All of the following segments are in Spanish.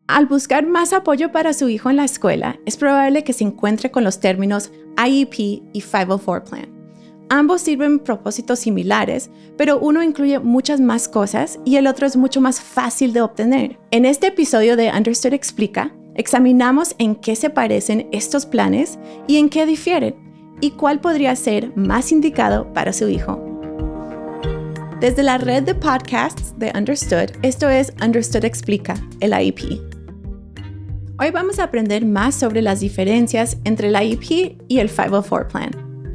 Al buscar más apoyo para su hijo en la escuela, es probable que se encuentre con los términos IEP y 504 Plan. Ambos sirven propósitos similares, pero uno incluye muchas más cosas y el otro es mucho más fácil de obtener. En este episodio de Understood Explica, examinamos en qué se parecen estos planes y en qué difieren, y cuál podría ser más indicado para su hijo. Desde la red de podcasts de Understood, esto es Understood Explica, el IEP. Hoy vamos a aprender más sobre las diferencias entre el IEP y el 504 Plan.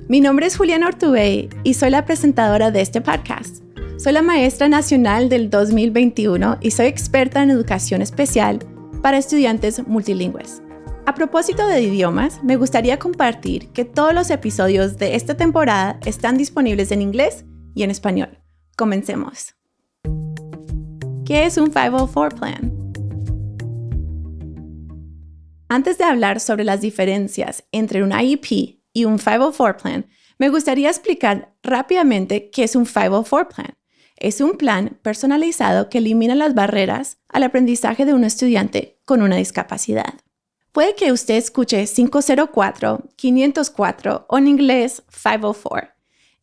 Mi nombre es Juliana Ortubey y soy la presentadora de este podcast. Soy la maestra nacional del 2021 y soy experta en educación especial para estudiantes multilingües. A propósito de idiomas, me gustaría compartir que todos los episodios de esta temporada están disponibles en inglés y en español. Comencemos. ¿Qué es un 504 Plan? Antes de hablar sobre las diferencias entre un IEP y un 504 Plan, me gustaría explicar rápidamente qué es un 504 Plan. Es un plan personalizado que elimina las barreras al aprendizaje de un estudiante con una discapacidad. Puede que usted escuche 504, 504 o en inglés 504.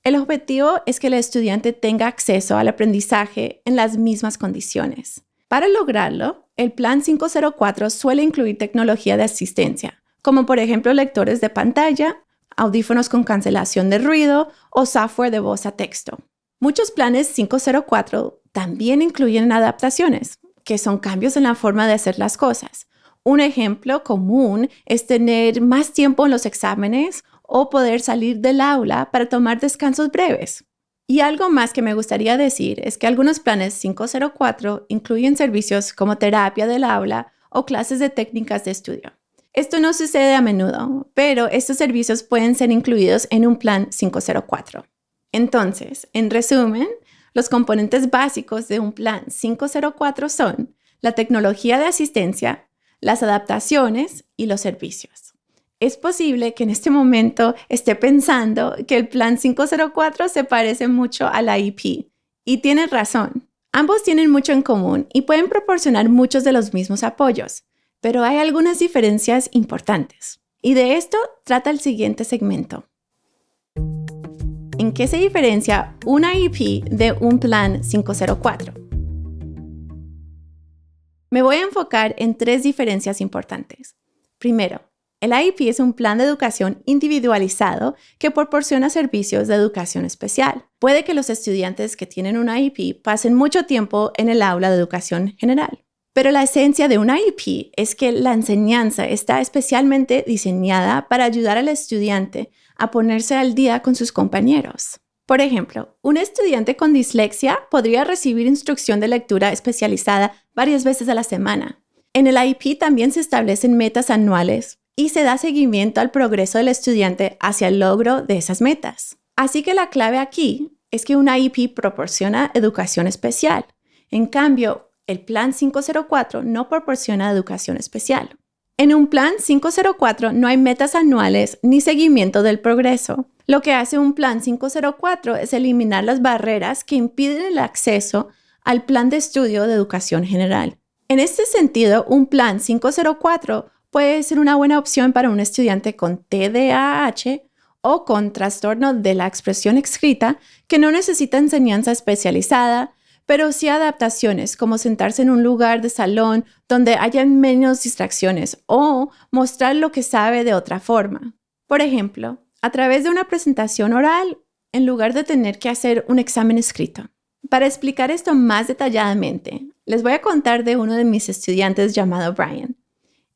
El objetivo es que el estudiante tenga acceso al aprendizaje en las mismas condiciones. Para lograrlo, el plan 504 suele incluir tecnología de asistencia, como por ejemplo lectores de pantalla, audífonos con cancelación de ruido o software de voz a texto. Muchos planes 504 también incluyen adaptaciones, que son cambios en la forma de hacer las cosas. Un ejemplo común es tener más tiempo en los exámenes o poder salir del aula para tomar descansos breves. Y algo más que me gustaría decir es que algunos planes 504 incluyen servicios como terapia del aula o clases de técnicas de estudio. Esto no sucede a menudo, pero estos servicios pueden ser incluidos en un plan 504. Entonces, en resumen, los componentes básicos de un plan 504 son la tecnología de asistencia, las adaptaciones y los servicios. Es posible que en este momento esté pensando que el plan 504 se parece mucho al IEP, y tiene razón. Ambos tienen mucho en común y pueden proporcionar muchos de los mismos apoyos, pero hay algunas diferencias importantes. Y de esto trata el siguiente segmento. ¿En qué se diferencia un IEP de un plan 504? Me voy a enfocar en tres diferencias importantes. Primero, el IEP es un plan de educación individualizado que proporciona servicios de educación especial. Puede que los estudiantes que tienen un IEP pasen mucho tiempo en el aula de educación general. Pero la esencia de un IEP es que la enseñanza está especialmente diseñada para ayudar al estudiante a ponerse al día con sus compañeros. Por ejemplo, un estudiante con dislexia podría recibir instrucción de lectura especializada varias veces a la semana. En el IEP también se establecen metas anuales y se da seguimiento al progreso del estudiante hacia el logro de esas metas. Así que la clave aquí es que un IEP proporciona educación especial. En cambio, el plan 504 no proporciona educación especial. En un plan 504 no hay metas anuales ni seguimiento del progreso. Lo que hace un plan 504 es eliminar las barreras que impiden el acceso al plan de estudio de educación general. En este sentido, un plan 504 puede ser una buena opción para un estudiante con TDAH o con trastorno de la expresión escrita que no necesita enseñanza especializada, pero sí adaptaciones como sentarse en un lugar de salón donde haya menos distracciones o mostrar lo que sabe de otra forma. Por ejemplo, a través de una presentación oral en lugar de tener que hacer un examen escrito. Para explicar esto más detalladamente, les voy a contar de uno de mis estudiantes llamado Brian.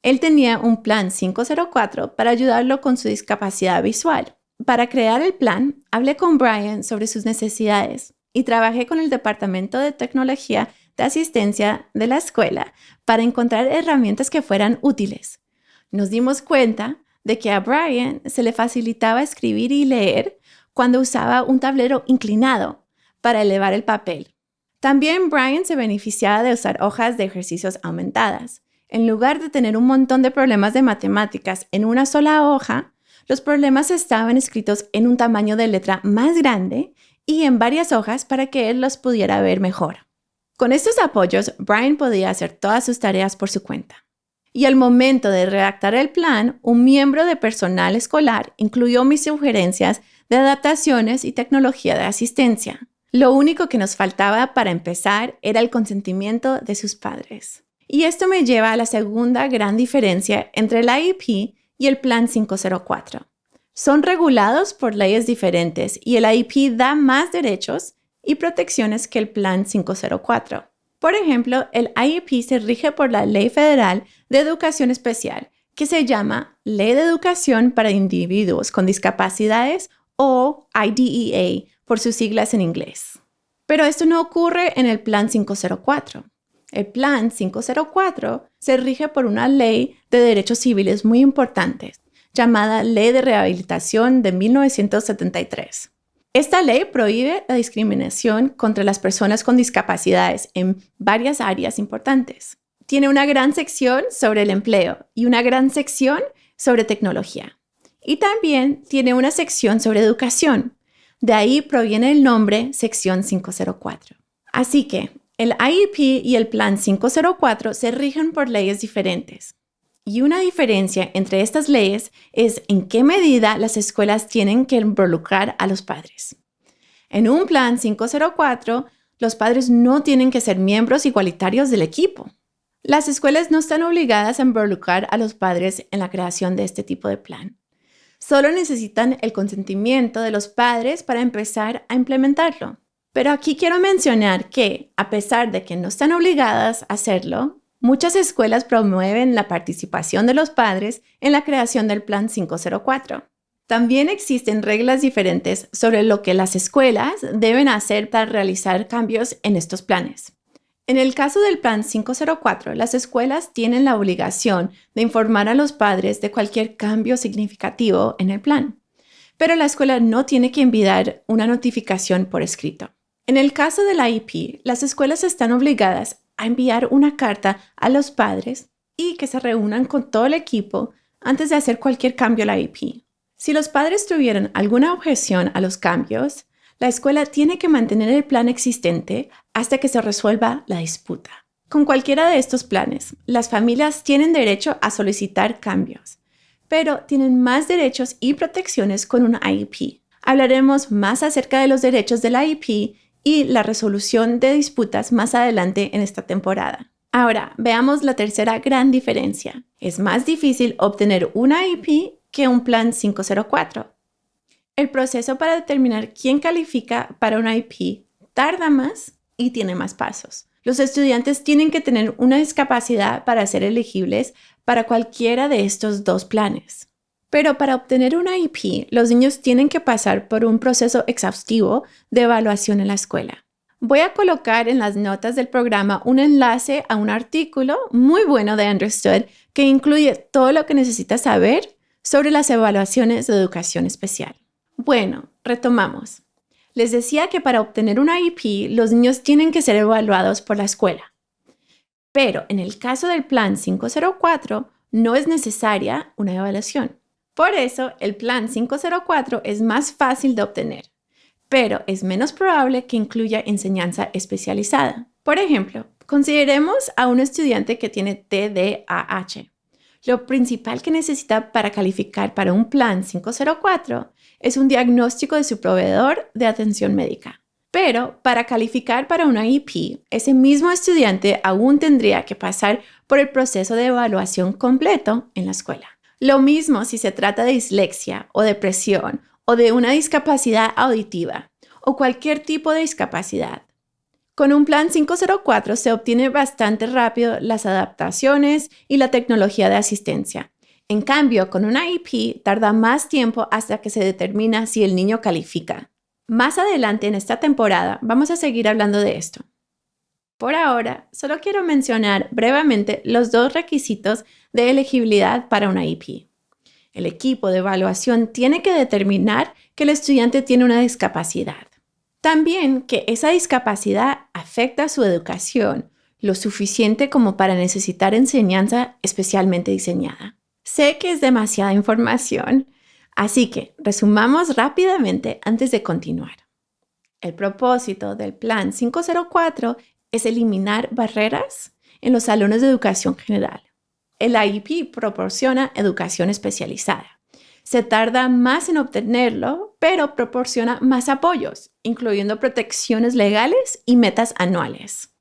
Él tenía un plan 504 para ayudarlo con su discapacidad visual. Para crear el plan, hablé con Brian sobre sus necesidades y trabajé con el Departamento de Tecnología de Asistencia de la escuela para encontrar herramientas que fueran útiles. Nos dimos cuenta de que a Brian se le facilitaba escribir y leer cuando usaba un tablero inclinado para elevar el papel. También Brian se beneficiaba de usar hojas de ejercicios aumentadas. En lugar de tener un montón de problemas de matemáticas en una sola hoja, los problemas estaban escritos en un tamaño de letra más grande y en varias hojas para que él los pudiera ver mejor. Con estos apoyos, Brian podía hacer todas sus tareas por su cuenta. Y al momento de redactar el plan, un miembro de personal escolar incluyó mis sugerencias de adaptaciones y tecnología de asistencia. Lo único que nos faltaba para empezar era el consentimiento de sus padres. Y esto me lleva a la segunda gran diferencia entre el IEP y el Plan 504. Son regulados por leyes diferentes y el IEP da más derechos y protecciones que el Plan 504. Por ejemplo, el IEP se rige por la Ley Federal de Educación Especial, que se llama Ley de Educación para Individuos con Discapacidades o IDEA por sus siglas en inglés. Pero esto no ocurre en el Plan 504. El Plan 504 se rige por una ley de derechos civiles muy importante, llamada Ley de Rehabilitación de 1973. Esta ley prohíbe la discriminación contra las personas con discapacidades en varias áreas importantes. Tiene una gran sección sobre el empleo y una gran sección sobre tecnología. Y también tiene una sección sobre educación. De ahí proviene el nombre Sección 504. Así que el IEP y el Plan 504 se rigen por leyes diferentes. Y una diferencia entre estas leyes es en qué medida las escuelas tienen que involucrar a los padres. En un Plan 504, los padres no tienen que ser miembros igualitarios del equipo. Las escuelas no están obligadas a involucrar a los padres en la creación de este tipo de plan. Solo necesitan el consentimiento de los padres para empezar a implementarlo. Pero aquí quiero mencionar que, a pesar de que no están obligadas a hacerlo, muchas escuelas promueven la participación de los padres en la creación del Plan 504. También existen reglas diferentes sobre lo que las escuelas deben hacer para realizar cambios en estos planes. En el caso del Plan 504, las escuelas tienen la obligación de informar a los padres de cualquier cambio significativo en el plan, pero la escuela no tiene que enviar una notificación por escrito. En el caso del IEP, las escuelas están obligadas a enviar una carta a los padres y que se reúnan con todo el equipo antes de hacer cualquier cambio al IEP. Si los padres tuvieran alguna objeción a los cambios, la escuela tiene que mantener el plan existente hasta que se resuelva la disputa. Con cualquiera de estos planes, las familias tienen derecho a solicitar cambios, pero tienen más derechos y protecciones con un IEP. Hablaremos más acerca de los derechos del IEP y la resolución de disputas más adelante en esta temporada. Ahora, veamos la tercera gran diferencia. Es más difícil obtener un IEP que un Plan 504. El proceso para determinar quién califica para un IEP tarda más y tiene más pasos. Los estudiantes tienen que tener una discapacidad para ser elegibles para cualquiera de estos dos planes. Pero para obtener un IEP, los niños tienen que pasar por un proceso exhaustivo de evaluación en la escuela. Voy a colocar en las notas del programa un enlace a un artículo muy bueno de Understood que incluye todo lo que necesitas saber sobre las evaluaciones de educación especial. Bueno, retomamos. Les decía que para obtener un IEP, los niños tienen que ser evaluados por la escuela. Pero en el caso del Plan 504, no es necesaria una evaluación. Por eso, el Plan 504 es más fácil de obtener, pero es menos probable que incluya enseñanza especializada. Por ejemplo, consideremos a un estudiante que tiene TDAH. Lo principal que necesita para calificar para un Plan 504 es un diagnóstico de su proveedor de atención médica. Pero para calificar para un IEP, ese mismo estudiante aún tendría que pasar por el proceso de evaluación completo en la escuela. Lo mismo si se trata de dislexia o depresión o de una discapacidad auditiva o cualquier tipo de discapacidad. Con un Plan 504 se obtiene bastante rápido las adaptaciones y la tecnología de asistencia. En cambio, con un IEP tarda más tiempo hasta que se determina si el niño califica. Más adelante en esta temporada vamos a seguir hablando de esto. Por ahora, solo quiero mencionar brevemente los dos requisitos de elegibilidad para un IEP. El equipo de evaluación tiene que determinar que el estudiante tiene una discapacidad. También que esa discapacidad afecta su educación lo suficiente como para necesitar enseñanza especialmente diseñada. Sé que es demasiada información, así que resumamos rápidamente antes de continuar. El propósito del Plan 504 es eliminar barreras en los salones de educación general. El IEP proporciona educación especializada. Se tarda más en obtenerlo, pero proporciona más apoyos, incluyendo protecciones legales y metas anuales.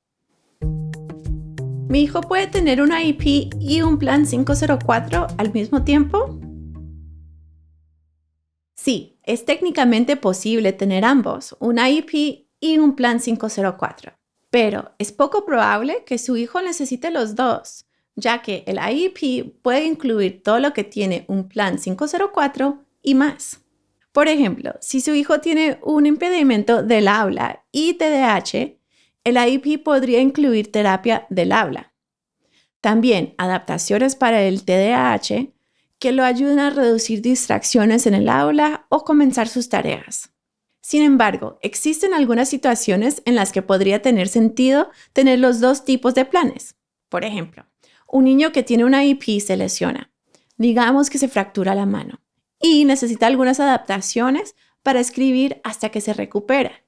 ¿Mi hijo puede tener un IEP y un plan 504 al mismo tiempo? Sí, es técnicamente posible tener ambos, un IEP y un plan 504, pero es poco probable que su hijo necesite los dos, ya que el IEP puede incluir todo lo que tiene un plan 504 y más. Por ejemplo, si su hijo tiene un impedimento del habla y TDAH, el IEP podría incluir terapia del habla. También adaptaciones para el TDAH que lo ayuden a reducir distracciones en el aula o comenzar sus tareas. Sin embargo, existen algunas situaciones en las que podría tener sentido tener los dos tipos de planes. Por ejemplo, un niño que tiene una IEP se lesiona, digamos que se fractura la mano, y necesita algunas adaptaciones para escribir hasta que se recupera.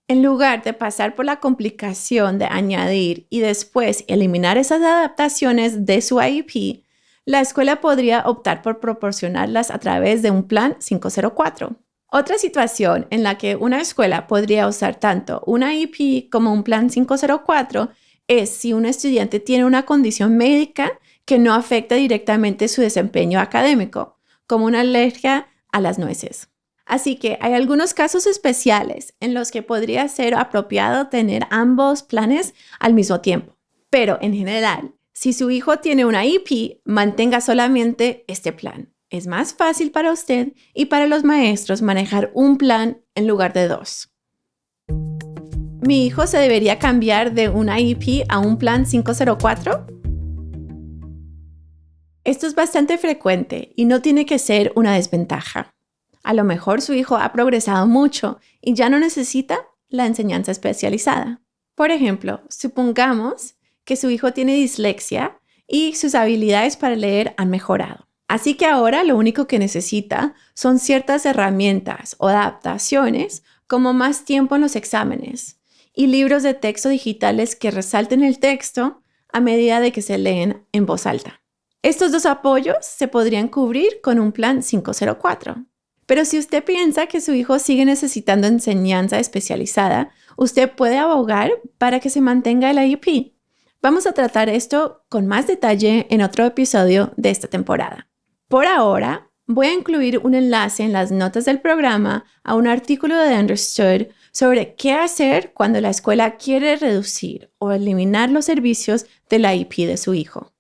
En lugar de pasar por la complicación de añadir y después eliminar esas adaptaciones de su IEP, la escuela podría optar por proporcionarlas a través de un plan 504. Otra situación en la que una escuela podría usar tanto un IEP como un plan 504 es si un estudiante tiene una condición médica que no afecta directamente su desempeño académico, como una alergia a las nueces. Así que hay algunos casos especiales en los que podría ser apropiado tener ambos planes al mismo tiempo. Pero en general, si su hijo tiene una IEP, mantenga solamente este plan. Es más fácil para usted y para los maestros manejar un plan en lugar de dos. ¿Mi hijo se debería cambiar de un IEP a un plan 504? Esto es bastante frecuente y no tiene que ser una desventaja. A lo mejor su hijo ha progresado mucho y ya no necesita la enseñanza especializada. Por ejemplo, supongamos que su hijo tiene dislexia y sus habilidades para leer han mejorado. Así que ahora lo único que necesita son ciertas herramientas o adaptaciones como más tiempo en los exámenes y libros de texto digitales que resalten el texto a medida de que se leen en voz alta. Estos dos apoyos se podrían cubrir con un plan 504. Pero si usted piensa que su hijo sigue necesitando enseñanza especializada, usted puede abogar para que se mantenga el IEP. Vamos a tratar esto con más detalle en otro episodio de esta temporada. Por ahora, voy a incluir un enlace en las notas del programa a un artículo de Understood sobre qué hacer cuando la escuela quiere reducir o eliminar los servicios del IEP de su hijo.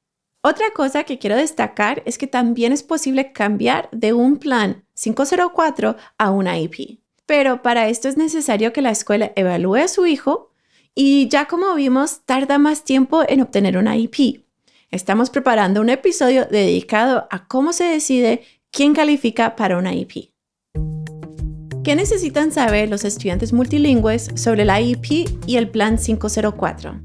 Otra cosa que quiero destacar es que también es posible cambiar de un plan 504 a un IEP. Pero para esto es necesario que la escuela evalúe a su hijo y ya como vimos, tarda más tiempo en obtener un IEP. Estamos preparando un episodio dedicado a cómo se decide quién califica para un IEP. ¿Qué necesitan saber los estudiantes multilingües sobre el IEP y el plan 504?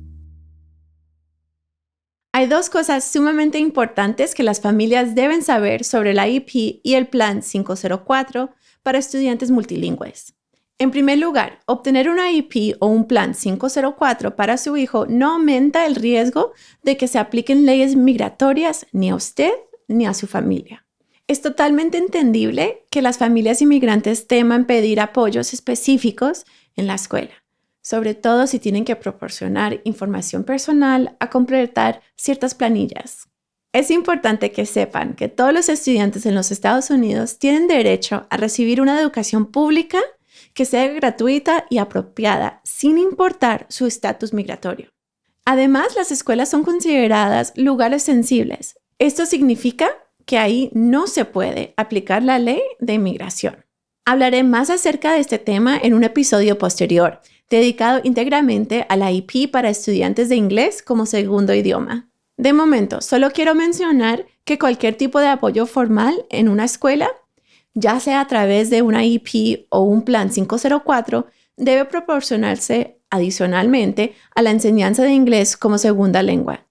Hay dos cosas sumamente importantes que las familias deben saber sobre el IEP y el plan 504 para estudiantes multilingües. En primer lugar, obtener un IEP o un plan 504 para su hijo no aumenta el riesgo de que se apliquen leyes migratorias ni a usted ni a su familia. Es totalmente entendible que las familias inmigrantes teman pedir apoyos específicos en la escuela, sobre todo si tienen que proporcionar información personal a completar ciertas planillas. Es importante que sepan que todos los estudiantes en los Estados Unidos tienen derecho a recibir una educación pública que sea gratuita y apropiada, sin importar su estatus migratorio. Además, las escuelas son consideradas lugares sensibles. Esto significa que ahí no se puede aplicar la ley de inmigración. Hablaré más acerca de este tema en un episodio posterior, dedicado íntegramente al IEP para estudiantes de inglés como segundo idioma. De momento, solo quiero mencionar que cualquier tipo de apoyo formal en una escuela, ya sea a través de una IEP o un plan 504, debe proporcionarse adicionalmente a la enseñanza de inglés como segunda lengua.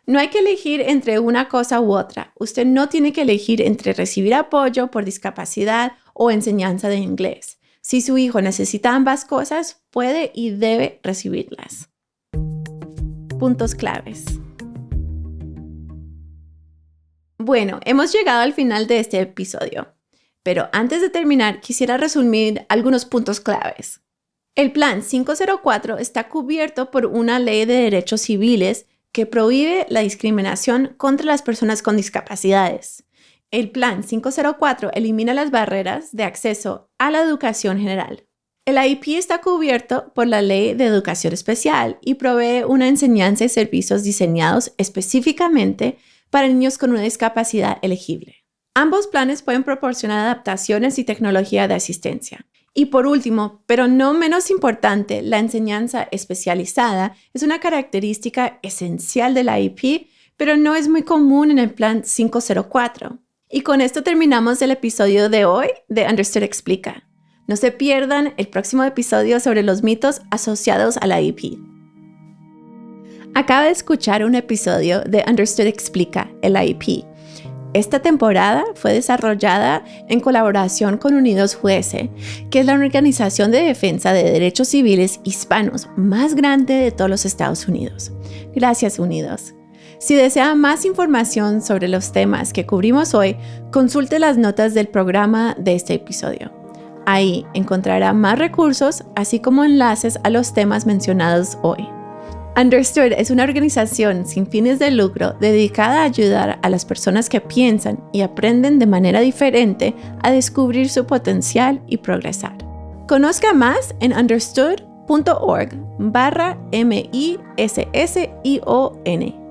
No hay que elegir entre una cosa u otra. Usted no tiene que elegir entre recibir apoyo por discapacidad o enseñanza de inglés. Si su hijo necesita ambas cosas, puede y debe recibirlas. puntos claves. Bueno, hemos llegado al final de este episodio, pero antes de terminar quisiera resumir algunos puntos claves. El Plan 504 está cubierto por una ley de derechos civiles que prohíbe la discriminación contra las personas con discapacidades. El Plan 504 elimina las barreras de acceso a la educación general. El IEP está cubierto por la Ley de Educación Especial y provee una enseñanza y servicios diseñados específicamente para niños con una discapacidad elegible. Ambos planes pueden proporcionar adaptaciones y tecnología de asistencia. Y por último, pero no menos importante, la enseñanza especializada es una característica esencial del IEP, pero no es muy común en el Plan 504. Y con esto terminamos el episodio de hoy de Understood Explica. No se pierdan el próximo episodio sobre los mitos asociados a la IEP. Acaba de escuchar un episodio de Understood Explica, el IEP. Esta temporada fue desarrollada en colaboración con Unidos JS, que es la organización de defensa de derechos civiles hispanos más grande de todos los Estados Unidos. Gracias, Unidos. Si desea más información sobre los temas que cubrimos hoy, consulte las notas del programa de este episodio. Ahí encontrará más recursos, así como enlaces a los temas mencionados hoy. Understood es una organización sin fines de lucro dedicada a ayudar a las personas que piensan y aprenden de manera diferente a descubrir su potencial y progresar. Conozca más en understood.org/MISSION.